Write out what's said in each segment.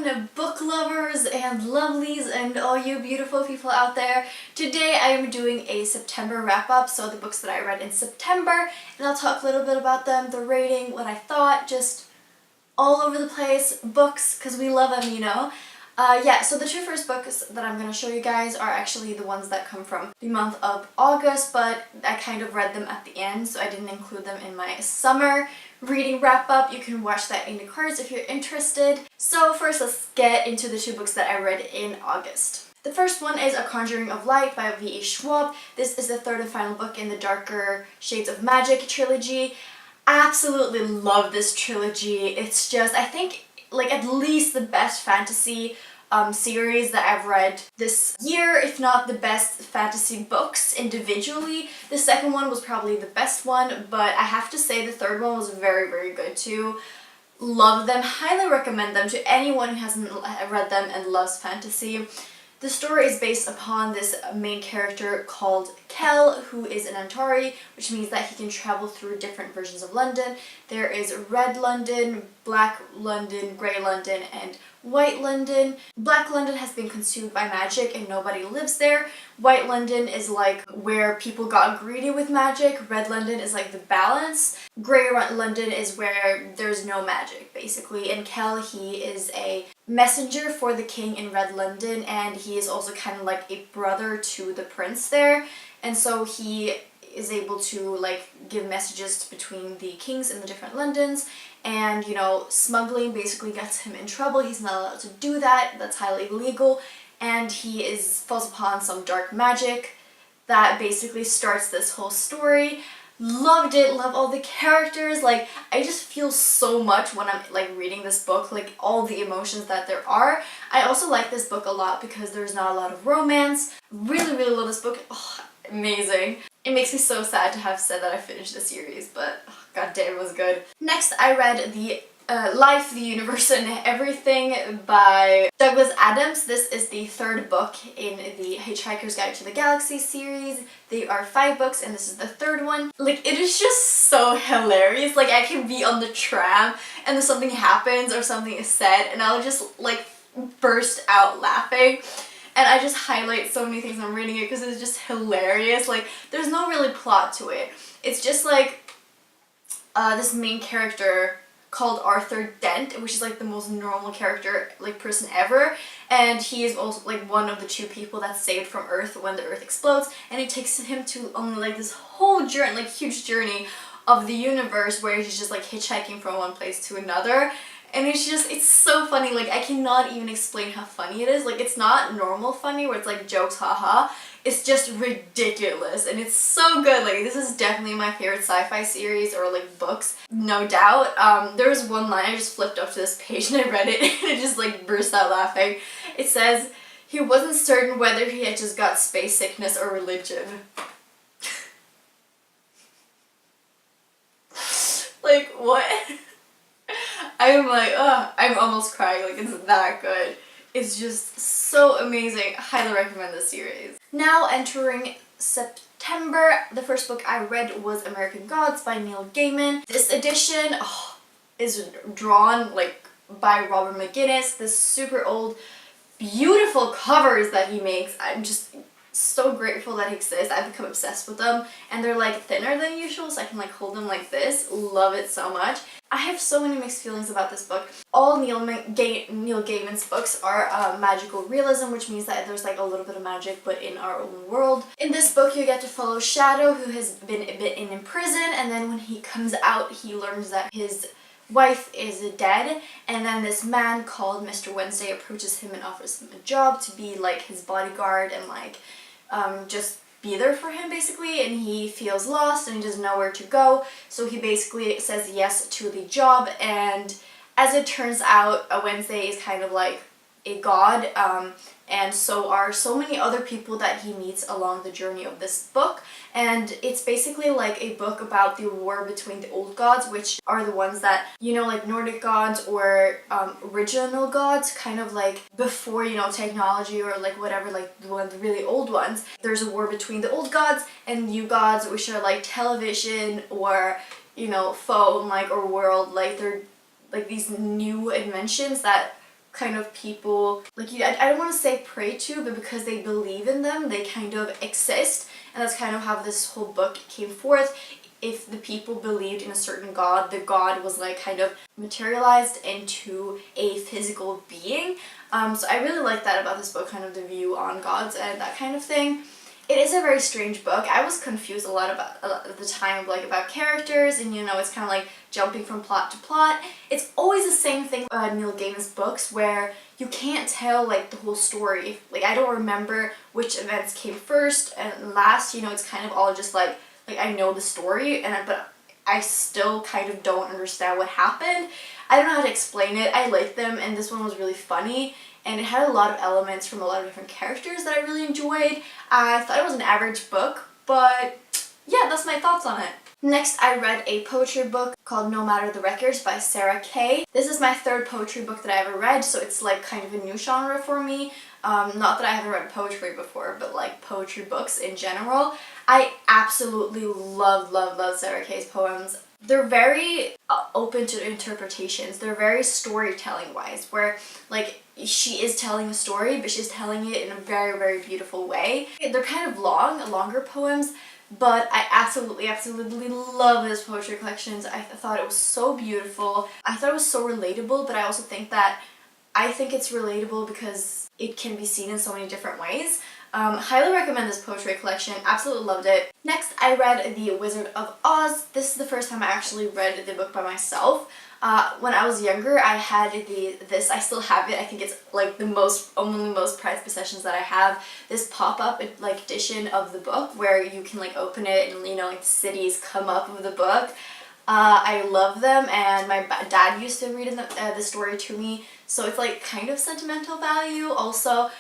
everyone, book lovers and lovelies and all you beautiful people out there. Today I am doing a September wrap-up, so the books that I read in September, and I'll talk a little bit about them, the rating, what I thought, just all over the place, books, because we love them, you know. So the two first books that I'm going to show you guys are actually the ones that come from the month of August, but I kind of read them at the end, so I didn't include them in my summer reading wrap-up. You can watch that in the cards if you're interested. So first, let's get into the two books that I read in August. The first one is A Conjuring of Life by V.E. Schwab. This is the third and final book in the Darker Shades of Magic trilogy. Absolutely love this trilogy. It's just, I think, like at least the best fantasy series that I've read this year, if not the best fantasy books individually. The second one was probably the best one, but I have to say the third one was very, very good too. Love them, highly recommend them to anyone who hasn't read them and loves fantasy. The story is based upon this main character called Kel, who is an Antari, which means that he can travel through different versions of London. There is Red London, Black London, Grey London, and White London. Black London has been consumed by magic and nobody lives there. White London is like where people got greedy with magic. Red London is like the balance. Grey London is where there's no magic, basically. And Kel, he is a messenger for the king in Red London, and he is also kind of like a brother to the prince there. And so he is able to like give messages between the kings in the different Londons, and you know, smuggling basically gets him in trouble. He's not allowed to do that. That's highly illegal, and he falls upon some dark magic that basically starts this whole story. Loved it, love all the characters. Like, I just feel so much when I'm like reading this book, like all the emotions that there are. I also like this book a lot because there's not a lot of romance. Really, really love this book. Oh, amazing. It makes me so sad to have said that I finished the series, but oh, god damn, it was good. Next, I read the Life, the Universe, and Everything by Douglas Adams. This is the third book in the Hitchhiker's Guide to the Galaxy series. There are 5 books and this is the third one. Like, it is just so hilarious. Like, I can be on the tram and then something happens or something is said and I'll just like burst out laughing. And I just highlight so many things when I'm reading it because it's just hilarious. Like, there's no really plot to it. It's just like this main character called Arthur Dent, which is like the most normal character, like person ever, and he is also like one of the 2 people that's saved from Earth when the Earth explodes, and it takes him to only like this whole journey, like huge journey of the universe where he's just like hitchhiking from one place to another. And it's so funny. Like, I cannot even explain how funny it is. Like, it's not normal funny where it's like jokes, haha. It's just ridiculous and it's so good. Like, this is definitely my favorite sci-fi series or like books, no doubt. There was one line, I just flipped up to this page and I read it and it just like burst out laughing. It says, he wasn't certain whether he had just got space sickness or religion. Like, what? I'm like, ugh, I'm almost crying, like it's that good. It's just so amazing. I highly recommend this series. Now entering September, the first book I read was American Gods by Neil Gaiman. This edition is drawn like by Robert McGinnis. This super old, beautiful covers that he makes. I'm just so grateful that he exists. I've become obsessed with them and they're like thinner than usual, so I can like hold them like this. Love it so much. I have so many mixed feelings about this book. All Neil Gaiman's books are magical realism, which means that there's like a little bit of magic but in our own world. In this book you get to follow Shadow, who has been a bit in prison, and then when he comes out he learns that his wife is dead, and then this man called Mr. Wednesday approaches him and offers him a job to be like his bodyguard and like just be there for him basically, and he feels lost and he doesn't know where to go, so he basically says yes to the job. And as it turns out, Wednesday is kind of like a god, and so are so many other people that he meets along the journey of this book. And it's basically like a book about the war between the old gods, which are the ones that, you know, like Nordic gods or original gods, kind of like before, you know, technology or like whatever, like the really old ones. There's a war between the old gods and new gods, which are like television or, you know, phone, like, or world. Like, they're like these new inventions that kind of people, like I don't want to say pray to, but because they believe in them, they kind of exist. And that's kind of how this whole book came forth. If the people believed in a certain god, the god was like kind of materialized into a physical being. So I really like that about this book, kind of the view on gods and that kind of thing. It is a very strange book. I was confused a lot at the time, like about characters, and you know, it's kind of like jumping from plot to plot. It's always the same thing with Neil Gaiman's books, where you can't tell like the whole story. Like I don't remember which events came first and last. You know, it's kind of all just like I know the story, but I still kind of don't understand what happened. I don't know how to explain it. I like them, and this one was really funny. And it had a lot of elements from a lot of different characters that I really enjoyed. I thought it was an average book, but yeah, that's my thoughts on it. Next, I read a poetry book called No Matter the Records by Sarah Kay. This is my third poetry book that I ever read, so it's like kind of a new genre for me. Not that I haven't read poetry before, but like poetry books in general. I absolutely love Sarah Kay's poems. They're very open to interpretations. They're very storytelling wise, where like she is telling a story, but she's telling it in a very beautiful way. They're kind of longer poems, but I absolutely love this poetry collections. I thought it was so beautiful. I thought it was so relatable, but I also think that it's relatable because it can be seen in so many different ways. Highly recommend this poetry collection. Absolutely loved it. Next, I read The Wizard of Oz. This is the first time I actually read the book by myself. When I was younger, I had this. I still have it. I think it's like the most prized possessions that I have. This pop-up like edition of the book where you can like open it and you know like cities come up with the book. I love them, and my dad used to read the story to me, so it's like kind of sentimental value. Also,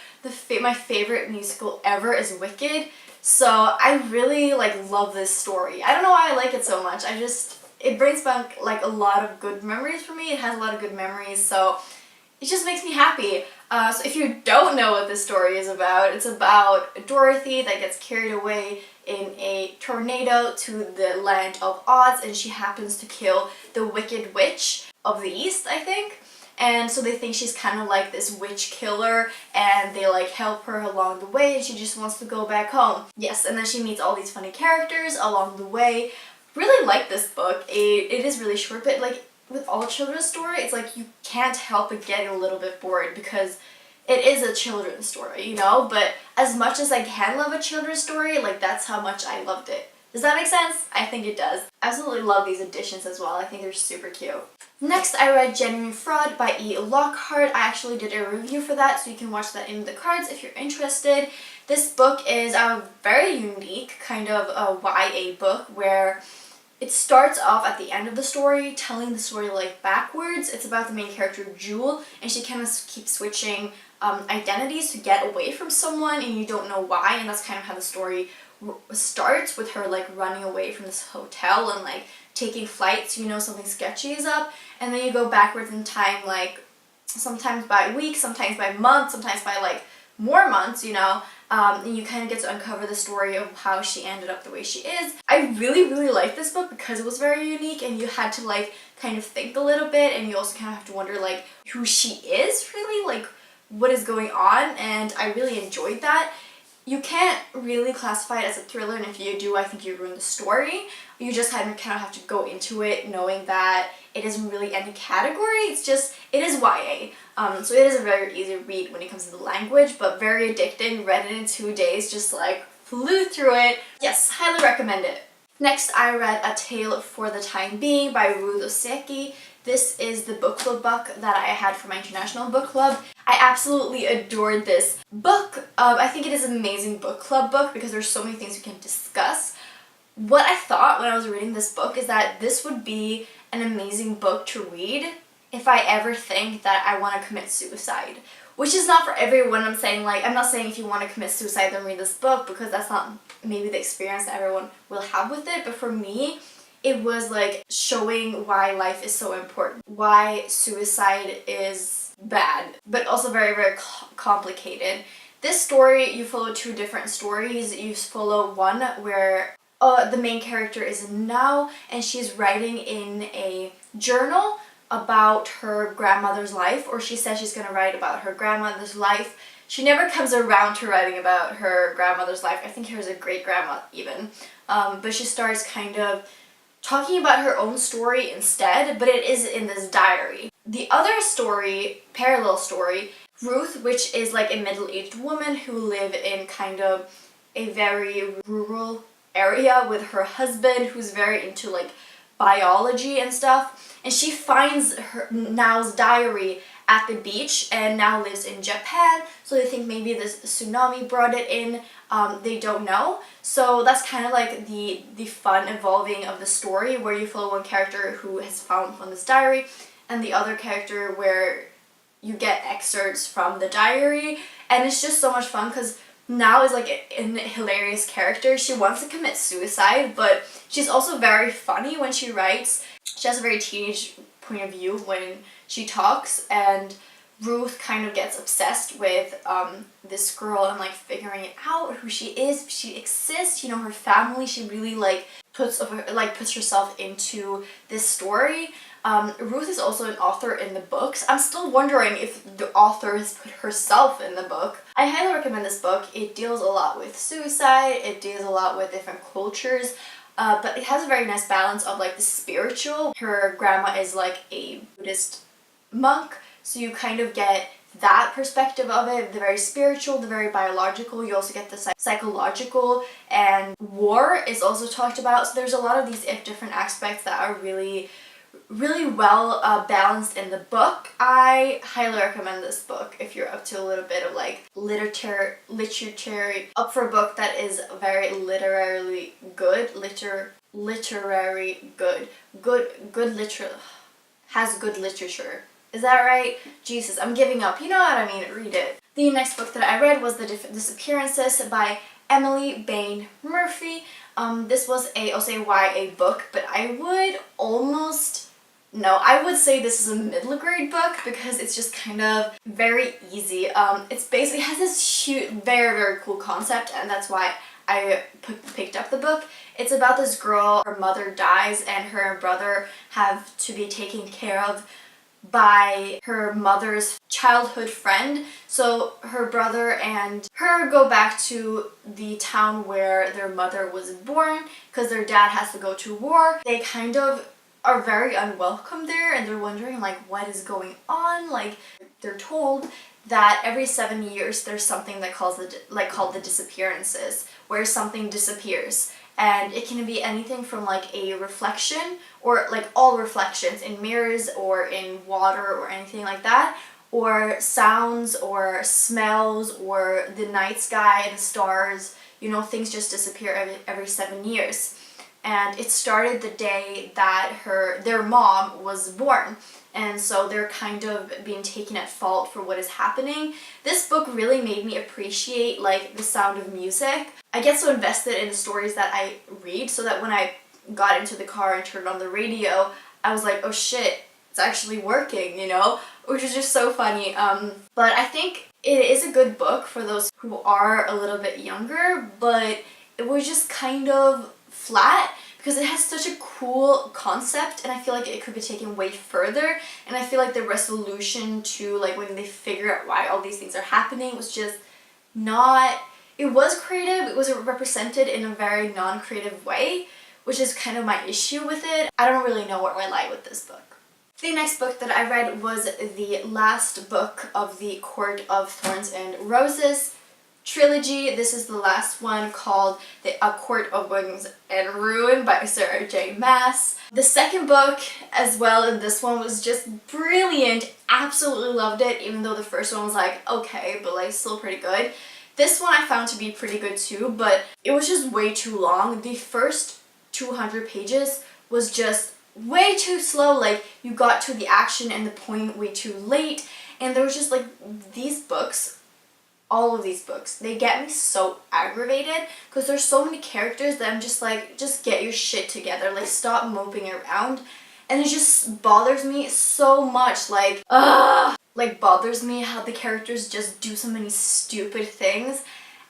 my favorite musical ever is Wicked, so I really like love this story. I don't know why I like it so much. It brings back like a lot of good memories for me. It has a lot of good memories, so it just makes me happy. So if you don't know what this story is about, it's about Dorothy that gets carried away in a tornado to the land of Oz, and she happens to kill the Wicked Witch of the East, I think. And so they think she's kind of like this witch killer, and they like help her along the way, and she just wants to go back home. Yes, and then she meets all these funny characters along the way. Really like this book. It is really short, but like with all children's story, it's like you can't help but get a little bit bored because it is a children's story, you know? But as much as I can love a children's story, like that's how much I loved it. Does that make sense? I think it does. I absolutely love these editions as well. I think they're super cute. Next, I read Genuine Fraud by E. Lockhart. I actually did a review for that, so you can watch that in the cards if you're interested. This book is a very unique kind of a YA book where it starts off at the end of the story, telling the story like backwards. It's about the main character, Jewel, and she kind of keeps switching identities to get away from someone, and you don't know why, and that's kind of how the story starts, with her like running away from this hotel and like taking flights. You know something sketchy is up, and then you go backwards in time, like sometimes by weeks, sometimes by months, sometimes by like more months, you know, and you kind of get to uncover the story of how she ended up the way she is. I really liked this book because it was very unique, and you had to like kind of think a little bit, and you also kind of have to wonder like who she is really, like what is going on, and I really enjoyed that. You can't really classify it as a thriller, and if you do, I think you ruin the story. You just kind of have to go into it knowing that it isn't really any category. It's just, it is YA. So it is a very easy read when it comes to the language, but very addicting. Read it in 2 days, just like flew through it. Yes, highly recommend it. Next, I read A Tale for the Time Being by Ruth Oseki. This is the book club book that I had for my international book club. I absolutely adored this book. I think it is an amazing book club book because there's so many things you can discuss. What I thought when I was reading this book is that this would be an amazing book to read if I ever think that I want to commit suicide. Which is not for everyone. I'm not saying if you want to commit suicide then read this book, because that's not maybe the experience that everyone will have with it. But for me, it was like showing why life is so important, why suicide is bad, but also very complicated. This story, you follow two different stories. You follow one where the main character is now, and she's writing in a journal about her grandmother's life, or she says she's going to write about her grandmother's life. She never comes around to writing about her grandmother's life. I think here's a great-grandma even. But she starts kind of talking about her own story instead, but it is in this diary. The other story, parallel story, Ruth, which is like a middle-aged woman who live in kind of a very rural area with her husband who's very into like biology and stuff, and she finds her Nao's diary at the beach and now lives in Japan, so they think maybe this tsunami brought it in. They don't know. So that's kind of like the fun evolving of the story, where you follow one character who has found from this diary and the other character where you get excerpts from the diary, and it's just so much fun because Nao is like a hilarious character. She wants to commit suicide, but she's also very funny when she writes. She has a very teenage point of view when she talks, and Ruth kind of gets obsessed with this girl and like figuring it out, who she is, if she exists, you know, her family. She really like puts herself into this story. Ruth is also an author in the books. I'm still wondering if the author has put herself in the book. I highly recommend this book. It deals a lot with suicide, it deals a lot with different cultures, but it has a very nice balance of like the spiritual. Her grandma is like a Buddhist monk, so you kind of get that perspective of it, the very spiritual, the very biological. You also get the psychological, and war is also talked about. So there's a lot of these different aspects that are really well balanced in the book. I highly recommend this book if you're up to a little bit of like literature, up for a book that is very literary good, has good literature. Is that right? Jesus, I'm giving up. You know what I mean. Read it. The next book that I read was The Different Disappearances by Emily Bain Murphy. This was also a YA book, but I would say this is a middle grade book because it's just kind of very easy. It's basically has this huge, very cool concept, and that's why I picked up the book. It's about this girl, her mother dies, and her and brother have to be taken care of by her mother's childhood friend. So her brother and her go back to the town where their mother was born because their dad has to go to war. They kind of are very unwelcome there, and they're wondering like what is going on. Like they're told that every 7 years there's something that called the disappearances, where something disappears. And it can be anything from like a reflection, or like all reflections in mirrors or in water or anything like that, or sounds or smells or the night sky, the stars, you know, things just disappear every 7 years. And it started the day that their mom was born. And so they're kind of being taken at fault for what is happening. This book really made me appreciate like the sound of music. I get so invested in the stories that I read, so that when I got into the car and turned on the radio, I was like, oh shit, it's actually working, you know? Which is just so funny. But I think it is a good book for those who are a little bit younger, but it was just kind of flat because it has such a cool concept, and I feel like it could be taken way further. And I feel like the resolution to like when they figure out why all these things are happening was just not, it was creative, it was represented in a very non-creative way, which is kind of my issue with it. I don't really know where I lie with this book. The next book that I read was the last book of the Court of Thorns and Roses trilogy. This is the last one, called A Court of Wings and Ruin by Sarah J. Maas. The second book as well, and this one was just brilliant. Absolutely loved it, even though the first one was like okay, but like still pretty good. This one I found to be pretty good too, but it was just way too long. The first 200 pages was just way too slow. Like you got to the action and the point way too late, and there was just like these books, all of these books, they get me so aggravated because there's so many characters that I'm just like, just get your shit together, like stop moping around. And it just bothers me so much, like bothers me how the characters just do so many stupid things.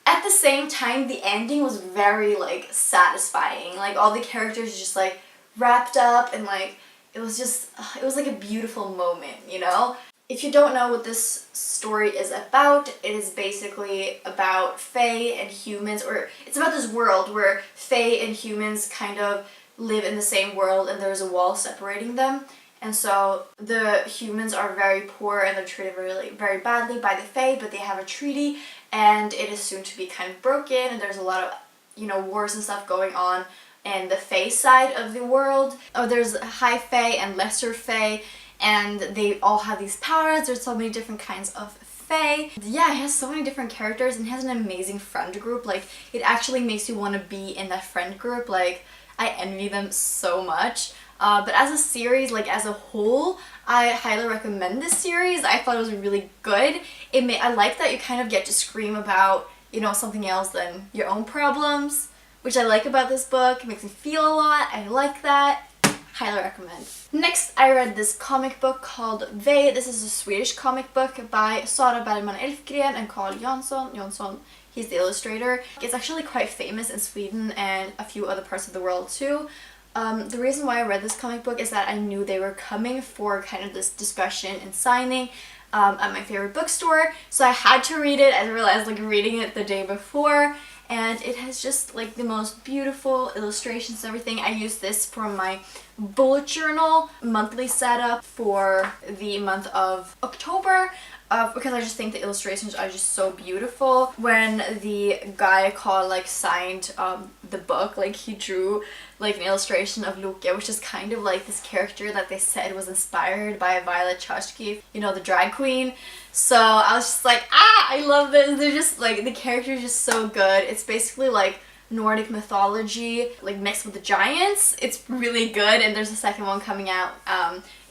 At the same time, the ending was very like satisfying, like all the characters just like wrapped up and like it was just, it was like a beautiful moment, you know? If you don't know what this story is about, it is basically about fae and humans, or it's about this world where fae and humans kind of live in the same world and there's a wall separating them. And so the humans are very poor and they're treated really very badly by the fae, but they have a treaty and it is soon to be kind of broken, and there's a lot of, you know, wars and stuff going on in the fae side of the world. Oh, there's high fae and lesser fae, and they all have these powers. There's so many different kinds of fae. Yeah, it has so many different characters and it has an amazing friend group. Like, it actually makes you want to be in that friend group. Like, I envy them so much. But as a series, like as a whole, I highly recommend this series. I thought it was really good. I like that you kind of get to scream about, you know, something else than your own problems, which I like about this book. It makes me feel a lot. I like that. Highly recommend. Next, I read this comic book called They. This is a Swedish comic book by Sara Bergman Elfgren and Carl Jansson. He's the illustrator. It's actually quite famous in Sweden and a few other parts of the world too. The reason why I read this comic book is that I knew they were coming for kind of this discussion and signing at my favorite bookstore, so I had to read it. I realized like reading it the day before, and it has just like the most beautiful illustrations and everything. I used this for my bullet journal monthly setup for the month of October. Because I just think the illustrations are just so beautiful. When the guy called like signed the book, like he drew like an illustration of Luke, which is kind of like this character that they said was inspired by Violet Chachki, you know, the drag queen. So I was just like, I love this. They're just like, the character is just so good. It's basically like Nordic mythology, like mixed with the giants. It's really good, and there's a second one coming out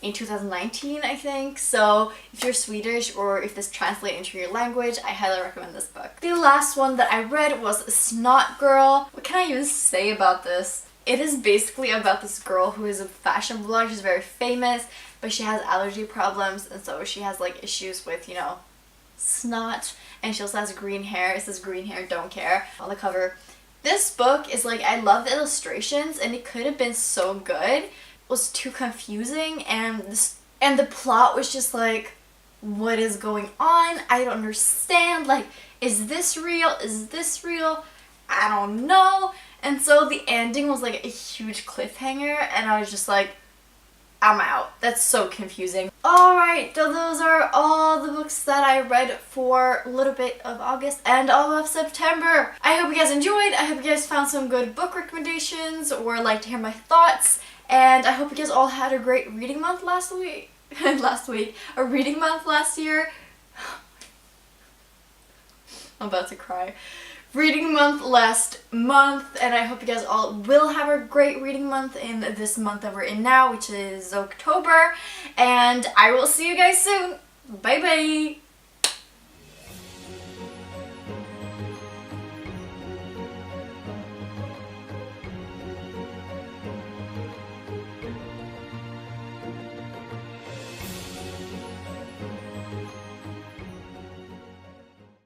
in 2019, I think. So if you're Swedish or if this translates into your language, I highly recommend this book. The last one that I read was Snot Girl. What can I even say about this? It is basically about this girl who is a fashion blogger. She's very famous, but she has allergy problems, and so she has like issues with, you know, snot, and she also has green hair. It says green hair, don't care on the cover. This book is like, I love the illustrations and it could have been so good. It was too confusing, and the plot was just like, what is going on? I don't understand. Like, is this real? Is this real? I don't know. And so the ending was like a huge cliffhanger, and I was just like, I'm out. That's so confusing. Alright, so those are all the books that I read for a little bit of August and all of September. I hope you guys enjoyed. I hope you guys found some good book recommendations or like to hear my thoughts. And I hope you guys all had a great reading month last week. A reading month last year. I'm about to cry. Reading month last month, and I hope you guys all will have a great reading month in this month that we're in now, which is October, and I will see you guys soon. Bye bye.